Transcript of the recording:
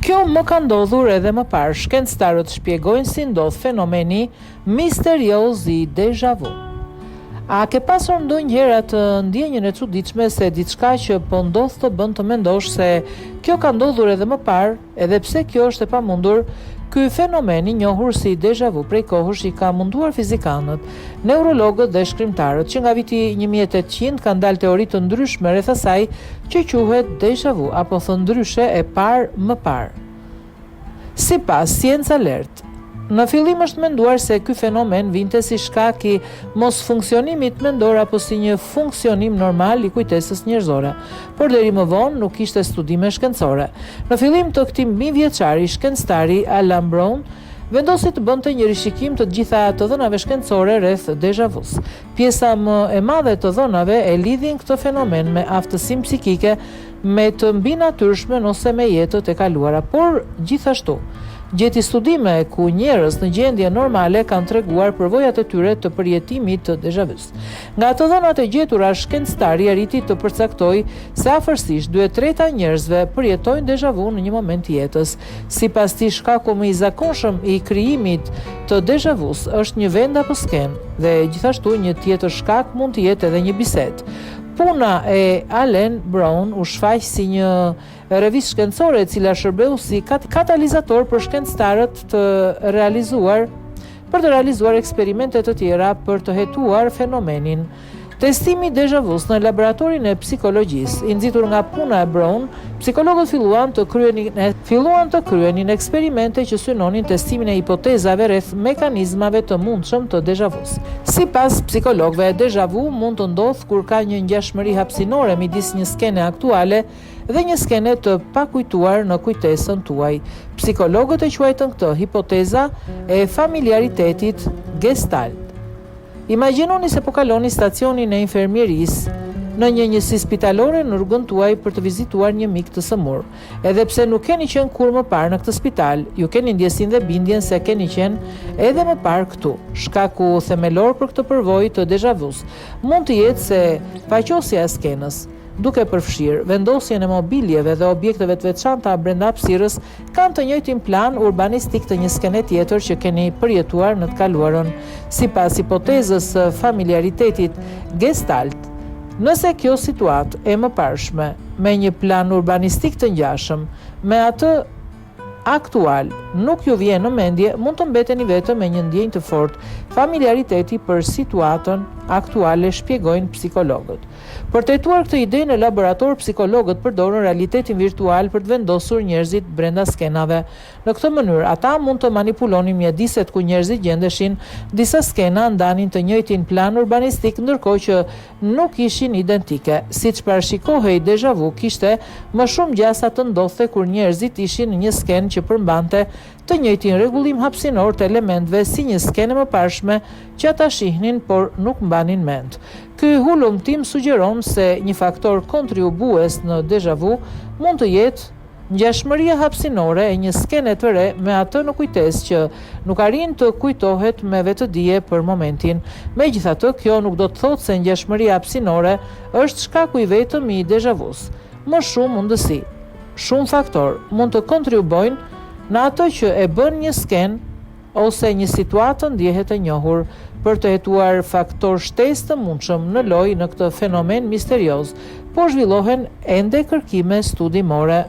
Kjo më ka ndodhur edhe më parë. Shkencëtarët shpjegojnë si ndodh fenomeni misterioz i déjà vu. A ke pasur ndonjëherë atë ndjenjën e çuditshme se diçka që po ndodh të bën të mendosh se kjo ka ndodhur edhe më parë, edhe pse kjo është e pamundur? Ky fenomen i njohur si déjà vu prej kohësh i ka munduar fizikanët, neurologët dhe shkrimtarët që nga viti 1800 kanë dalë teori të ndryshme rreth asaj që quhet déjà vu apo thënë ndryshe e parë më parë. Sipas Science Alert, në fillim është menduar se ky fenomen vinte si shkak i mosfunksionimit mendor apo si një funksionim normal i kujtesës njerëzore, por deri më vonë nuk kishte studime shkencore. Në fillim të këtij mijëvjeçari, shkencëtari Alan Brown vendosi të bënte një rishikim të gjitha të dhënave shkencore rreth déjà vus. Pjesa më e madhe të dhënave e lidhin këtë fenomen me aftësinë psikike, me të mbinatyrshme ose me jetët e kaluara, por gjithashtu gjeti studime ku njerëz në gjendje normale kanë treguar përvojat e tyre të përjetimit të déjà vus. Nga ato dhënat e gjetura, shkencëtari arriti të përcaktojë se afërsisht 2/3 e njerëzve përjetojnë déjà vu në një moment të jetës. Sipas tij, shkaku më i zakonshëm i krijimit të déjà vus është një vend apo skenë, dhe gjithashtu një tjetër shkak mund të jetë edhe një bisedë. Puna e Alan Brown u shfaq si një revistë shkencore e cila shërbeu si katalizator për shkencëtarët për të realizuar eksperimente të tjera për të hetuar fenomenin. Testimi déjà vus në laboratorin e psikologjisë, i nxitur nga puna e Brown, psikologët filluan të kryenin eksperimente që synonin testimin e hipotezave rreth mekanizmave të mundshëm të déjà vus. Sipas psikologëve, déjà vu mund të ndodhë kur ka një ngjashmëri hapësinore midis një skene aktuale dhe një skene të pakujtuar në kujtesën tuaj. Psikologët e quajtën këtë hipoteza e familiaritetit gestalt. Imagjinoni se po kaloni stacionin e infermierisë në një njësi spitalore në rrugën tuaj për të vizituar një mik të sëmur. Edhe pse nuk keni qenë kur më parë në këtë spital, ju keni ndjesinë dhe bindjen se keni qenë edhe më parë këtu. Shkaku themelor për këtë përvojë të déjà vus mund të jetë se paqosja e skenës, duke përfshirë vendosjen e mobiljeve dhe objekteve të veçanta brenda hapësirës, kanë të njëjtin plan urbanistik të një skene tjetër që keni përjetuar në të kaluarën. Sipas hipotezës së familiaritetit gestalt, nëse kjo situatë e mëparshme me një plan urbanistik të ngjashëm me atë aktual nuk ju vjen në mendje, mund të mbeteni vetëm me një ndjenjë të fortë familiariteti për situatën aktuale, shpjegojnë psikologët. Për të hetuar këtë ide në laborator, psikologët përdorën realitetin virtual për të vendosur njerëzit brenda skenave. Në këtë mënyrë, ata mund të manipulonin mjediset ku njerëzit gjendeshin, disa skena ndanin të njëjtin plan urbanistik, ndërkohë që nuk ishin identike. Siç parashikohej, déjà vu kishte më shumë gjasa të ndodhte kur njerëzit ishin në një skenë që përmbante të njëjtin rregullim hapësinor të elementëve si një skenë mëparshme që ata shihnin por nuk mbanin mend. Ky hulumtim sugjeron se një faktor kontribues në déjà vu mund të jetë ngjashmëria hapësinore e një skene të re me atë në kujtesë që nuk arrin të kujtohet me vetëdije për momentin. Megjithatë, kjo nuk do të thotë se ngjashmëria hapësinore është shkaku i vetëm i déjà vus. Më shumë mundësi, shumë faktor mund të kontribuojnë në atë që e bën një skenë ose një situatë ndjehet e njohur. Për të hetuar faktor shtesë të mundshëm në lojë në këtë fenomen misterioz, po zhvillohen ende kërkime studimore.